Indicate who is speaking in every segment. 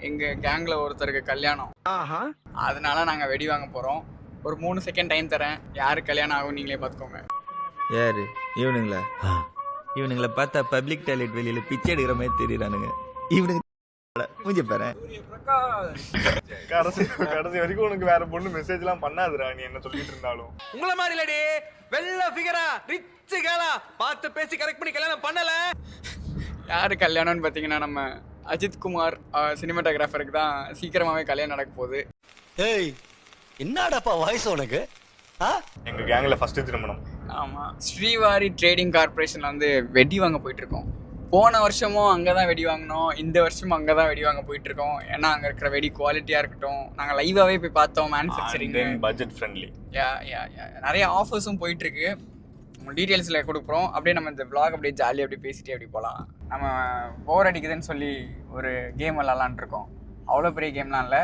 Speaker 1: எங்கள் கேங்கில் ஒருத்தருக்கு கல்யாணம், அதனால நாங்கள் வெடி வாங்க போகிறோம். ஒரு 3 செகண்ட் டைம் தரேன், யாருக்கு கல்யாணம் ஆகும் நீங்களே பார்த்துக்கோங்க.
Speaker 2: யாரு இவனுங்களா? இவனுங்களை பார்த்தா பப்ளிக் டாய்லெட் வெளியில பிச்சை எடுக்கிற மாதிரி தெரியுறானுங்க. இவனுங்க மூஞ்சி பாரு.
Speaker 3: கடைசி வரைக்கும் உனக்கு வேற பொண்ணு மெசேஜ் எல்லாம் பண்ணாதுடா, நீ என்ன சொல்லிட்டு இருந்தாலும்.
Speaker 4: உங்கள மாதிரி இல்லடி, வெள்ள ஃபிகரா ரிச் கேலா பார்த்து பேசி கரெக்ட் பண்ணி கல்யாணம் பண்ணல.
Speaker 1: யாரு கல்யாணம்னு பார்த்தீங்கன்னா நம்ம அஜித் குமார் சினிமாட்டோகிராஃபருக்கு தான் சீக்கிரமாகவே கல்யாணம் நடக்க போகுது.
Speaker 5: ஏய் என்னடாப்பா வாய்ஸ் உனக்கு?
Speaker 3: எங்க கேங்ல ஃபர்ஸ்ட் திருமணம்.
Speaker 1: ஆமாம், ஸ்ரீவாரி ட்ரேடிங் கார்பரேஷனில் வந்து வெடி வாங்க போயிட்டுருக்கோம். போன வருஷமும் அங்கே தான் வெடி வாங்கினோம், இந்த வருஷமும் அங்கே தான் வெடி வாங்க போயிட்டுருக்கோம். ஏன்னா அங்கே இருக்கிற வெடி குவாலிட்டியாக இருக்கட்டும், நாங்கள் லைவாகவே போய் பார்த்தோம். Manufacturing,
Speaker 3: budget friendly.
Speaker 1: நிறைய ஆஃபர்ஸும் போயிட்டுருக்கு. டீட்டெயில்ஸில் கொடுக்குறோம். அப்படியே நம்ம இந்த vlog அப்படியே ஜாலியாக அப்படியே பேசிகிட்டே அப்படி போகலாம். நம்ம போர் அடிக்குதுன்னு சொல்லி ஒரு கேம் விளாட்லான் இருக்கோம். அவ்வளோ பெரிய கேம்லாம் இல்லை,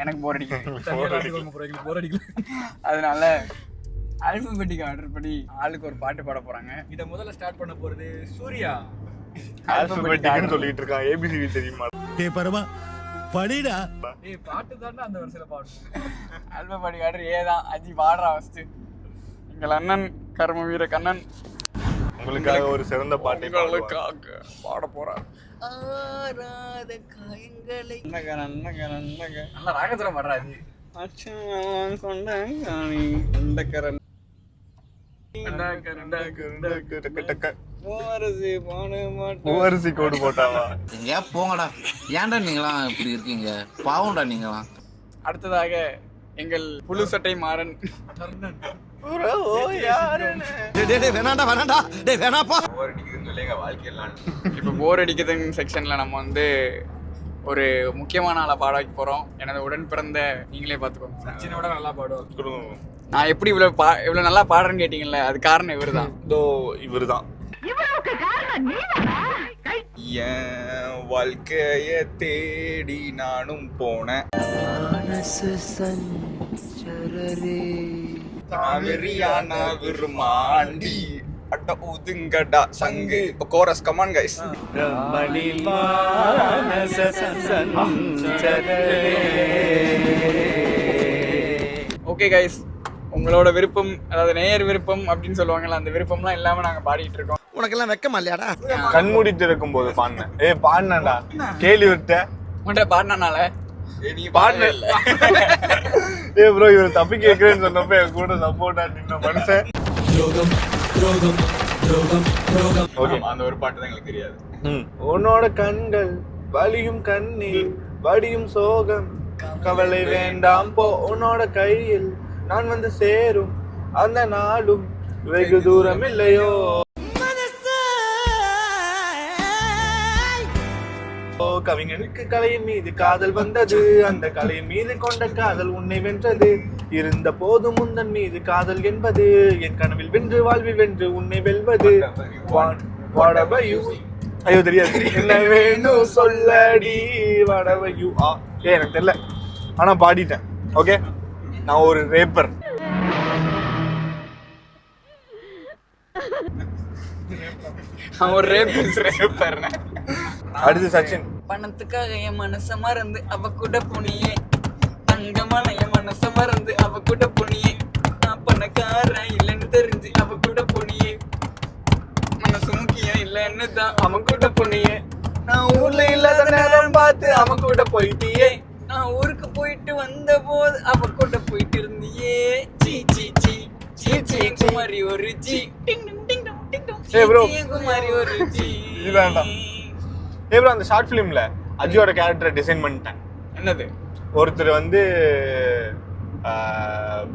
Speaker 1: எனக்கு போர் அடிக்குது. அதனால ஆல்பபெட்டிக் ஆர்டர் படி ஆளுக்கு ஒரு பாட்டு பாட போகிறாங்க.
Speaker 4: இதை முதல்ல ஸ்டார்ட் பண்ண போகிறது சூர்யா.
Speaker 3: ஆல்பபெட்டிக்னு சொல்லிட்டு இருக்கான். ஏபிசிடி தெரியுமா?
Speaker 5: டேய் பரமா படிடா.
Speaker 4: ஏய் பாட்டு தானே அந்த வருஷத்துல பாடு.
Speaker 1: ஆல்பபெட்டிக் ஆர்டர் ஏ தான். அஜி பாடுறா ஃபஸ்ட்டு. எங்கள் அண்ணன் கர்ம வீர கண்ணன்
Speaker 3: உங்களுக்காக ஒரு சிறந்த பாட்டை
Speaker 1: பாட போறார். நல்லா ராகத்துல பாடுறாரு.
Speaker 3: ஊவரிசி கோடு போட்டாவா?
Speaker 2: எங்கயா போங்கடா. ஏன்டா நீங்களாம் இப்படி இருக்கீங்க? பாவம்டா நீங்களாம்.
Speaker 1: அடுத்ததாக எங்கள் புழு சட்டை மாறன். இப்போ போர் அடிக்குதுன்னு செக்ஷன்ல நம்ம வந்து ஒரு முக்கியமான ஆளை பாட வைக்க போறோம். எனது உடன் பிறந்த நீங்களே பார்த்துக்கோங்க.
Speaker 4: சச்சினோட நல்லா பாடுவோம்.
Speaker 1: நான் எப்படி இவ்வளவு நல்லா பாடுறேன்னு கேட்டீங்கல்ல, அது காரணம் இவருதான்.
Speaker 3: இவருதான்.
Speaker 1: என் வாழ்க்கைய தேடி நானும் போனேன். விருமாண்டி அட்ட ஊதுங்கடா சங்கு. Chorus, come on guys. Okay guys, உங்களோட விருப்பம், அதாவது நேயர் விருப்பம் அப்படின்னு சொல்லுவாங்கல்ல, அந்த விருப்பம்லாம் இல்லாம நாங்க பாடிட்டு இருக்கோம்.
Speaker 5: உனக்கெல்லாம் வெக்கமா இல்லையாடா?
Speaker 3: கண்மூடி திறக்கும் போது பாடினேன். பாடினேன்டா, கேள்வி விட்ட
Speaker 1: உன்கிட்ட பாடினால நீ பாடல இல்ல.
Speaker 3: ப்ரோ, இவர் தப்பி கேட்கிறேன்னு சொன்னப்ப என் கூட சப்போர்ட்டா நின்ன மனுஷன்.
Speaker 1: அந்த ஒரு பாட்டு தான் எங்களுக்கு தெரியாது.
Speaker 3: உன்னோட கண்கள் வலியும் கண்ணீர் வடியும் சோகம், கவலை வேண்டாம் போ, உன்னோட கையில் நான் வந்து சேரும் அந்த நாளும் வெகு தூரம் இல்லையோ. கவிஞனுக்கு கலையின் மீது காதல் வந்தது, அந்த கலையின் மீது கொண்ட காதல் உன்னை வென்றது. இருந்த போதும் முந்தன் மீது காதல் என்பது என் கனவில் வென்று வாழ்வில் வென்று உன்னை வெல்வது. ஐயோ தெரியாது. என்ன வேணும் சொல்லடி வடவையூ. எனக்கு தெரியல, ஆனா பாடிட்டேன். ஓகே, நான் ஒரு ரேப்பர். அடுத்து சச்சின்.
Speaker 1: பணத்துக்காக என் மனச மறந்து அவ கூட புனியே, தங்கமான என் மனச மறந்து அவ கூட புனியே, நான் பணக்காரன் இல்லைன்னு தெரிஞ்சு அவ கூட புனியே, மனசு முக்கியம் இல்லைன்னு தான் அவன் கூட புனியே, நான் ஊர்ல இல்லாத நேரம் பார்த்து அவன் கூட போயிட்டியே, நான் ஊருக்கு போயிட்டு வந்த போது அவ கூட போயிட்டு இருந்தியே. சீ சீ சீ சீ சீ குமாரி ஒரு ஜி டிங் டிங் டிங் டிங் டிங் குமாரி ஒரு ஜி.
Speaker 3: ப்ரோ, அந்த ஷார்ட் ஃபிலிம்ல அஜியோட கேரக்டரை டிசைன் பண்ணிட்டேன்.
Speaker 1: என்னது?
Speaker 3: ஒருத்தர் வந்து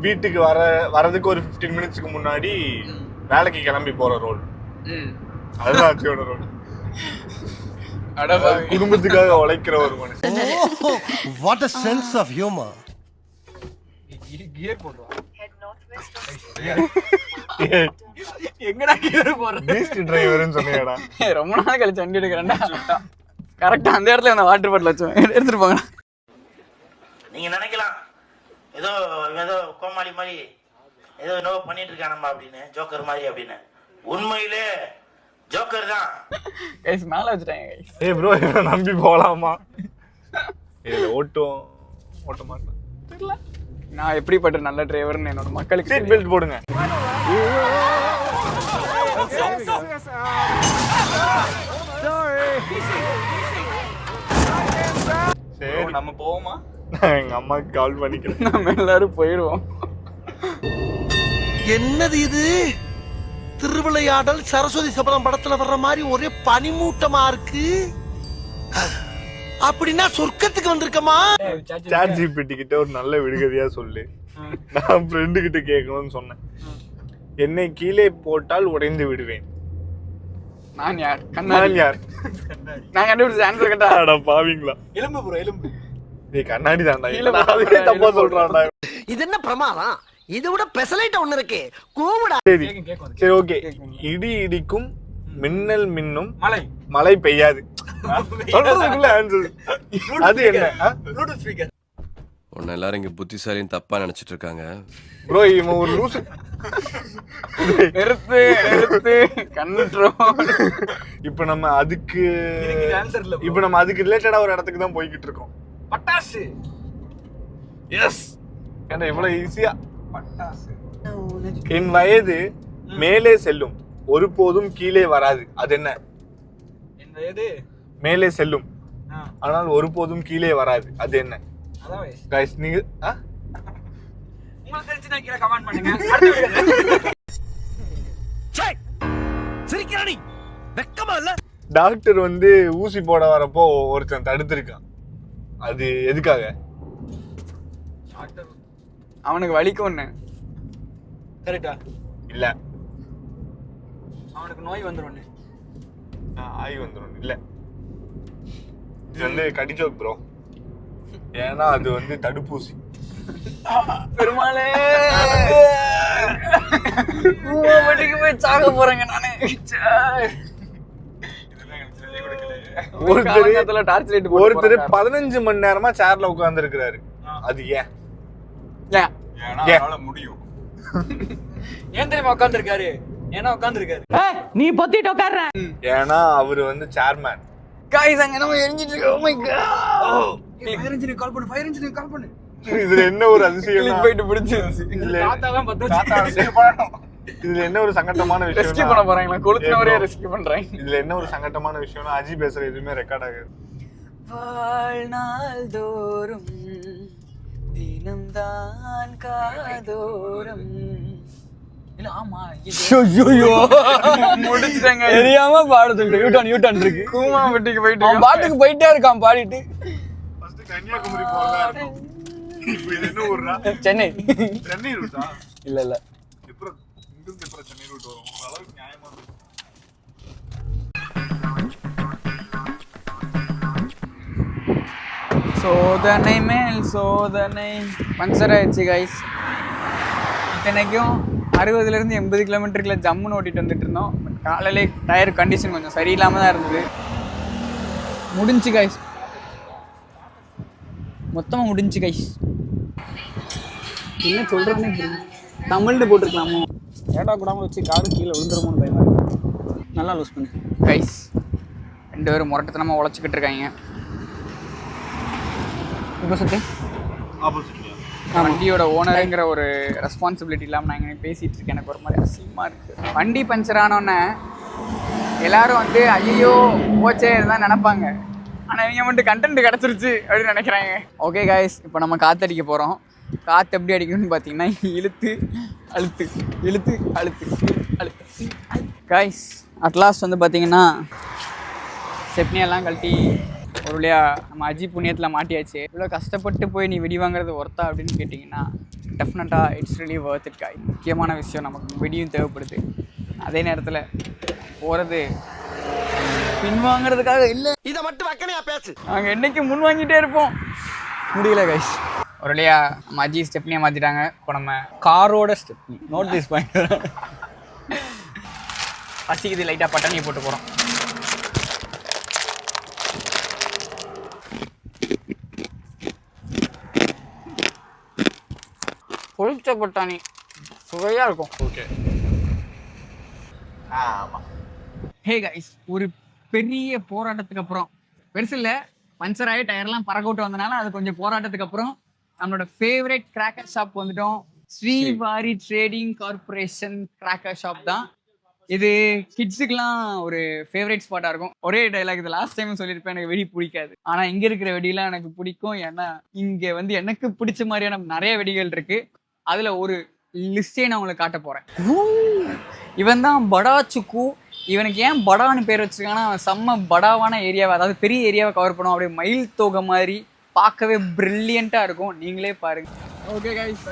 Speaker 3: வீட்டுக்கு வரதுக்கு ஒரு 15 மினிட்ஸ்க்கு முன்னாடி வேலைக்கு கிளம்பி போற ரோல், அதுதான் அஜியோட ரோல். குடும்பத்துக்காக உழைக்கிற ஒரு மனுஷன்.
Speaker 5: What a sense of humor.
Speaker 4: Gear போடுறோம்.
Speaker 1: எங்கடா கியர் போடுற?
Speaker 3: பீஸ்ட் டிரைவர்னு சொன்னீங்கடா.
Speaker 1: ரொம்ப நாள் கழிச்சு வண்டி எடுக்கிறேன்டா. கரெக்டா அந்த இடத்துல அந்த வாட்டர் பாட்டில் வச்சோம், எடுத்துட்டு போங்க.
Speaker 6: நீங்க நினைக்கலாம் ஏதோ ஏதோ கோமாளி மாதிரி ஏதோ என்னவோ பண்ணிட்டு இருக்கானம்மா அப்படின்னு, ஜோக்கர் மாதிரி அப்படின்னு. உண்மையிலே ஜோக்கர் தான்.
Speaker 1: கைஸ் மேல வச்சுட்டாங்க கைஸ்.
Speaker 3: ப்ரோ, இவனை நம்பி போலாமா? இதுல ஓட்ட மாட்டேன்.
Speaker 1: தெரியல நான் எப்படிப்பட்ட நல்ல டிரைவர்னு என்னோட மக்களுக்கு
Speaker 3: சீட் பெல்ட் போடுங்க. சரி
Speaker 1: நம்ம போவோமா?
Speaker 3: நான் எங்க அம்மாக்கு கால் பண்ணிக்கிறேன்.
Speaker 1: நம்ம எல்லாரும் போயிடுவோம்.
Speaker 5: என்னது இது? திருவிளையாடல் சரஸ்வதி சபதம் படத்துல வர்ற மாதிரி ஒரே பனிமூட்டமா இருக்கு. அப்படின்னா சொர்க்கத்துக்கு வந்திருக்கமா?
Speaker 3: சாட் ஜிபிடி கிட்ட ஒரு நல்ல விடுகதையா சொல்லு. நான் ஃப்ரெண்டு கிட்ட கேட்கணும்னு சொன்னேன். என்னை கீழே போட்டால் உடைந்து விடுவேன்.
Speaker 1: நான் யார்?
Speaker 3: நான்
Speaker 1: கண்ணாடி.
Speaker 3: யார்?
Speaker 1: நான் கண்டுபிடிச்ச ஆன்சர் கேட்டா
Speaker 3: அட பாவீங்களா?
Speaker 1: எலும்பு ப்ரோ, எலும்பு.
Speaker 3: நீ கண்ணாடி தான்டா.
Speaker 1: கீழே
Speaker 3: அதே தப்பா சொல்றான்டா.
Speaker 5: இது என்ன பிரமாதம்? இதை விட பெசலைட் ஒண்ணு இருக்கு. கூவுடா.
Speaker 3: சரி சரி ஓகே. இடி இடிக்கும், மின்னல் மின்னும்,
Speaker 1: மலை
Speaker 3: மழை பெய்யாது. சொல்றதுக்குள்ள ஆன்சர் அது என்ன?
Speaker 1: Bluetooth speaker.
Speaker 7: உன்னை எல்லாரும் இங்க புத்திசாலின்னு தப்பா நினைச்சிட்டு இருக்காங்க.
Speaker 3: ப்ரோ இவன் ஒரு லூசு.
Speaker 1: நிறுத்து கண்ட்ரோல்.
Speaker 3: இப்போ நம்ம அதுக்கு ரிலேட்டடா ஒரு இடத்துக்கு தான் போய்கிட்டு இருக்கோம்.
Speaker 1: பட்டாசு.
Speaker 3: எஸ். ஏன்னா இவ்வளவு ஈஸியா.
Speaker 1: பட்டாசு.
Speaker 3: என் வயது மேலே செல்லும், ஒருபோதும் கீழே வராது. அது என்ன?
Speaker 1: என் வயது
Speaker 3: மேலே செல்லும் ஆனால் ஒருபோதும் கீழே வராது. அது என்ன?
Speaker 1: அதான் வயசு.
Speaker 3: கைஸ் நீங்க
Speaker 1: உங்களுக்கு தெரிஞ்சுனா கீழ கமெண்ட் பண்ணுங்க. அடுத்து
Speaker 5: சிரிக்கிறானி வெக்கமா இல்ல?
Speaker 3: டாக்டர் வந்து ஊசி போட வரப்போ ஒருத்தன் தடுத்திருக்கான். அது எதுக்காக?
Speaker 1: அவனுக்கு வலிக்கும்னு. கரெக்டா?
Speaker 3: இல்ல
Speaker 1: அவனுக்கு நோய் வந்துரும்.
Speaker 3: ஆய் வந்துடும். இல்ல இது வந்து கடிச்சோக் ப்ரோ. ஏன்னா அது வந்து தடுப்பூசி.
Speaker 1: பெருமாளே வீட்டுக்கு போய் சாக போறேங்க நானு.
Speaker 3: ஒருத்தர் 15 மணி நேரமா சேர்ல உட்கார்ந்து இருக்கிறாரு. அது ஏன்?
Speaker 1: முடியும். ஏன் தெரியுமா உட்கார்ந்து இருக்காரு? ஏன்னா உட்கார்ந்து இருக்காரு.
Speaker 8: நீ பொத்திட்டு உட்கார்ற.
Speaker 3: ஏன்னா அவரு வந்து சேர்மேன்.
Speaker 1: गाइस அங்க நம்ம எரிஞ்சிட்டு இருக்கோம். Oh my god. ஃபயர் இன்ஜினுக்கு கால் பண்ணு, ஃபயர் இன்ஜினுக்கு கால் பண்ணு.
Speaker 3: இதுல என்ன ஒரு அதிசயம்
Speaker 1: போயிட்டு பிடிச்சிருச்சு. தாத்தா தான் பத்து.
Speaker 3: இதுல என்ன ஒரு சங்கட்டமான விஷயம்?
Speaker 1: ரெஸ்கியூ பண்ண போறாங்களா? கொளுத்துனவரே ரெஸ்கியூ பண்றாங்க.
Speaker 3: இதுல என்ன ஒரு சங்கட்டமான விஷயம்னா அஜி பேசுற எதுவுமே ரெக்கார்ட் ஆகாது.
Speaker 1: வாழ்நாள் தோறும் தினம்தான் காதோறும். இல்ல ஆமா ஐயோ முடிச்சிட்டாங்க. தெரியாம பாட சொல்லிட்டு யூ-டர்ன் இருக்கு. கூமாம்பட்டிக்கு போயிட்டு அவன் பாட்டுக்கு போயிட்டே இருக்கான் பாடிட்டு.
Speaker 3: ஃபர்ஸ்ட் கன்னியாகுமரி போறதா. இப்போ இது என்ன ஊர்னா?
Speaker 1: சென்னை.
Speaker 3: சென்னை ரூட்டா?
Speaker 1: இல்ல இல்ல.
Speaker 3: இப்போ இங்கிருந்து எப்பற சென்னை ரூட் வரும்? அளவுக்கு நியாயமா இருக்கு.
Speaker 1: சோதனை மேல் சோதனை. பஞ்சர் ஆயிடுச்சு கைஸ். இத்தனைக்கும் 60 to 80 கிலோமீட்டருக்குள்ள ஜம்முன்னு ஓட்டிட்டு வந்துட்டு இருந்தோம். காலையிலே டயர் கண்டிஷன் கொஞ்சம் சரியில்லாம தான் இருந்தது. முடிஞ்சு கைஸ், மொத்தமாக முடிஞ்சு கைஸ். என்ன சொல்கிறேன்னு தமிழ்னு போட்டிருக்கலாமோ? ஏடா கூடாமல் வச்சு காரு கீழே விழுந்துருமோன்னு பயமா இருக்கு. நல்லா லூஸ் பண்ணு கைஸ். 2 பேரும் முரட்டத்தனமாக உழைச்சிக்கிட்டு இருக்காங்க. இப்போ சுற்றி
Speaker 3: ஆப்போசிட்ல
Speaker 1: வண்டியோட ஓனருங்கிற ஒரு ரெஸ்பான்சிபிலிட்டி இல்லாமல் நான் இங்கே பேசிகிட்டு இருக்கேன். எனக்கு ஒரு மாதிரி அசிங்கமாக இருக்குது. வண்டி பஞ்சர் ஆனோடனே எல்லோரும் வந்து ஐயோ போச்சே தான் நினைப்பாங்க. ஆனால் இவங்க மட்டும் கண்டென்ட் கிடச்சிருச்சு அப்படின்னு நினைக்கிறாங்க. ஓகே காய்ஸ், இப்போ நம்ம காற்றடிக்க போகிறோம். காற்று எப்படி அடிக்கணும்னு பார்த்தீங்கன்னா இழுத்து அழுத்து இழுத்து அழுத்து அழுத்து. காய்ஸ் அட்லாஸ்ட் வந்து பார்த்தீங்கன்னா ஸ்டெப்னியெல்லாம் கழட்டி ஒரு வழியா நம்ம அஜி புண்ணியத்தில் மாட்டியாச்சு. இவ்வளோ கஷ்டப்பட்டு போய் நீ வெடி வாங்குறது ஒர்த்தா அப்படின்னு கேட்டிங்கன்னா டெஃபினட்டாக இட்ஸ் ரியலி வொர்த் இட் காய். முக்கியமான விஷயம், நமக்கு வெடியும் தேவைப்படுது. அதே நேரத்தில் போகிறது பின் வாங்குறதுக்காக இல்லை.
Speaker 5: இதை மட்டும் வக்கனையா பேசு.
Speaker 1: நாங்கள் என்றைக்கு முன் வாங்கிட்டே இருப்போம். முடியல கைஸ். ஒரு வழியா நம்ம அஜி ஸ்டெப்னியை மாற்றிட்டாங்க. இப்போ நம்ம காரோட ஸ்டெப்னி நோட் திஸ் பாயிண்ட். பசிக்குது, லைட்டாக பட்டனி போட்டு போகிறோம். பொரிச்ச பட்டாணி சுவையாக இருக்கும்.
Speaker 3: ஓகே. ஆமாம்.
Speaker 1: ஹே கைஸ், ஒரு பெரிய போராட்டத்துக்கு அப்புறம், பெருசு இல்லை பஞ்சர் ஆகி டயர்லாம் பறக்க விட்டு வந்தனால அது கொஞ்சம் போராட்டத்துக்கு அப்புறம் நம்மளோட ஃபேவரட் கிராக்கர் ஷாப் வந்துட்டோம். Srivari trading corporation cracker shop தான் இது. கிட்ஸுக்கெல்லாம் ஒரு ஃபேவரட் ஸ்பாட்டாக இருக்கும். ஒரே டைலாக் இது லாஸ்ட் டைம் சொல்லியிருப்பேன், எனக்கு வெடி பிடிக்காது. ஆனால் இங்கே இருக்கிற வெடியெல்லாம் எனக்கு பிடிக்கும். ஏன்னா இங்கே வந்து எனக்கு பிடிச்ச மாதிரியான நிறைய வெடிகள் இருக்கு. அதில் ஒரு லிஸ்டே நான் உங்களுக்கு காட்ட போகிறேன். இவன் தான் படா சுக்கு. இவனுக்கு ஏன் படான்னு பேர் வச்சிருக்காங்கன்னா அவன் செம்ம படாவான ஏரியாவை, அதாவது பெரிய ஏரியாவை கவர் பண்ணுவோம். அப்படியே மயில் தொகை மாதிரி பார்க்கவே பிரில்லியண்ட்டாக இருக்கும். நீங்களே பாருங்க. ஓகே கைஸ்,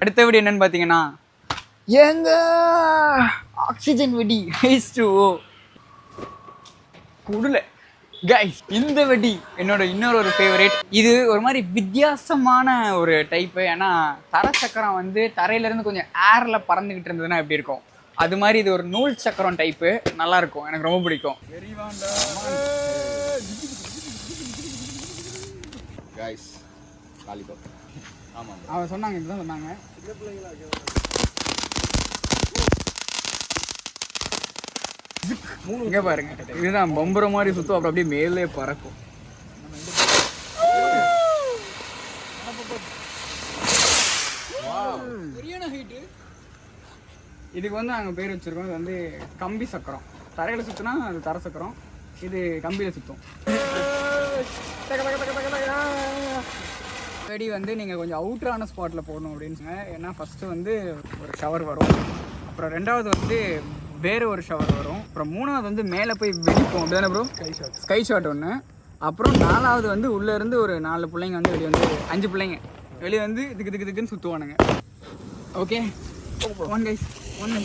Speaker 1: அடுத்த வெடி என்னன்னு பார்த்தீங்கன்னா எங்க ஆக்சிஜன் வெடி H2O குடல கைஸ். இந்த வெடி என்னோட இன்னொரு ஃபேவரேட். இது ஒரு மாதிரி வித்தியாசமான ஒரு டைப்பு. ஏன்னா தர சக்கரம் வந்து தரையிலேருந்து கொஞ்சம் ஏரில் பறந்துக்கிட்டு இருந்ததுன்னா எப்படி இருக்கும், அது மாதிரி இது ஒரு நூல் சக்கரம் டைப்பு. நல்லா இருக்கும், எனக்கு ரொம்ப பிடிக்கும். அவன் சொன்னாங்க, இப்படிதான் சொன்னாங்க. இங்க பாருங்க, இதுதான் பம்பர மாதிரி சுத்தும், அப்புறம் அப்படியே மேலே பறக்கும். இதுக்கு வந்து நாங்கள் பேர் வச்சிருக்கோம். இது வந்து கம்பி சக்கரம். தரையில் சுற்றினா அது தர சக்கரம், இது கம்பியில் சுற்றும். வெடி வந்து நீங்கள் கொஞ்சம் அவுட்டரான ஸ்பாட்டில் போடணும் அப்படின்னு சொன்னேன். ஏன்னா ஃபஸ்ட்டு வந்து ஒரு ஷவர் வரும், அப்புறம் ரெண்டாவது வந்து வேறு ஒரு ஷவர் வரும், அப்புறம் மூணாவது வந்து மேலே போய் வெடிப்போம். அப்படி தானே ப்ரோ? ஸ்கை ஷாட் ஒன்று, அப்புறம் நாலாவது வந்து உள்ளேருந்து ஒரு 4 பிள்ளைங்க வந்து வெளியே வந்து 5 பிள்ளைங்க வெளியே வந்து இதுக்குன்னு சுற்றுவானுங்க. Okay, one guys, one.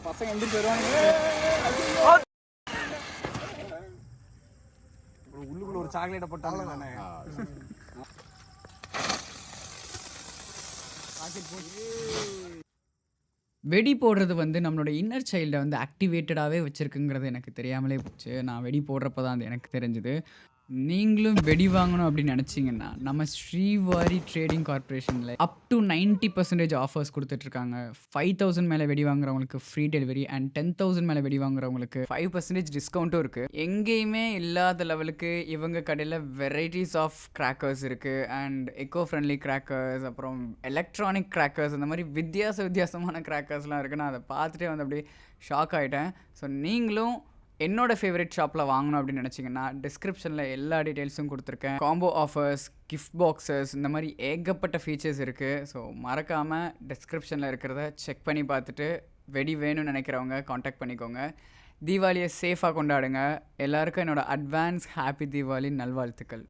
Speaker 1: பசங்க எந்திரிச்சு வருவாங்க. உள்ளுக்குள்ள ஒரு சாக்லேட்டை போட்டாங்க தானே. வெடி போடுறது வந்து நம்மளோட இன்னர் சைல்டை வந்து ஆக்டிவேட்டடாகவே வச்சுருக்குங்கிறது எனக்கு தெரியாமலே போச்சு. நான் வெடி போடுறப்ப தான் அது எனக்கு தெரிஞ்சுது. நீங்களும் வெடி வாங்கணும் அப்படின்னு நினச்சிங்கன்னா நம்ம ஸ்ரீவாரி ட்ரேடிங் கார்பரேஷனில் அப் டு 90% ஆஃபர்ஸ் கொடுத்துட்ருக்காங்க. 5000 மேலே வெடி வாங்குறவங்களுக்கு ஃப்ரீ டெலிவரி அண்ட் 10,000 மேலே வெடி வாங்குறவங்களுக்கு 5% டிஸ்கவுண்ட்டும் இருக்குது. எங்கேயுமே இல்லாத லெவலுக்கு இவங்க கடையில் வெரைட்டிஸ் ஆஃப் கிராக்கர்ஸ் இருக்குது. அண்ட் எக்கோ ஃப்ரெண்ட்லி கிராக்கர்ஸ், அப்புறம் எலக்ட்ரானிக் கிராக்கர்ஸ், அந்த மாதிரி வித்தியாசமான கிராக்கர்ஸ்லாம் இருக்குது. நான் அதை பார்த்துட்டே வந்து அப்படியே ஷாக் ஆகிட்டேன். ஸோ நீங்களும் என்னோட ஃபேவரட் ஷாப்பில் வாங்கணும் அப்படின்னு நினச்சிங்கன்னா டிஸ்கிரிப்ஷனில் எல்லா டீட்டெயில்ஸும் கொடுத்துருக்கேன். காம்போ ஆஃபர்ஸ், கிஃப்ட் பாக்ஸஸ், இந்த மாதிரி ஏகப்பட்ட ஃபீச்சர்ஸ் இருக்குது. ஸோ மறக்காமல் டிஸ்கிரிப்ஷனில் இருக்கிறத செக் பண்ணி பார்த்துட்டு வெடி வேணும்னு நினைக்கிறவங்க காண்டாக்ட் பண்ணிக்கோங்க. தீபாவளியை சேஃபாக கொண்டாடுங்க. எல்லாருக்கும் என்னோடய அட்வான்ஸ் ஹாப்பி தீபாவளி நல்வாழ்த்துக்கள்.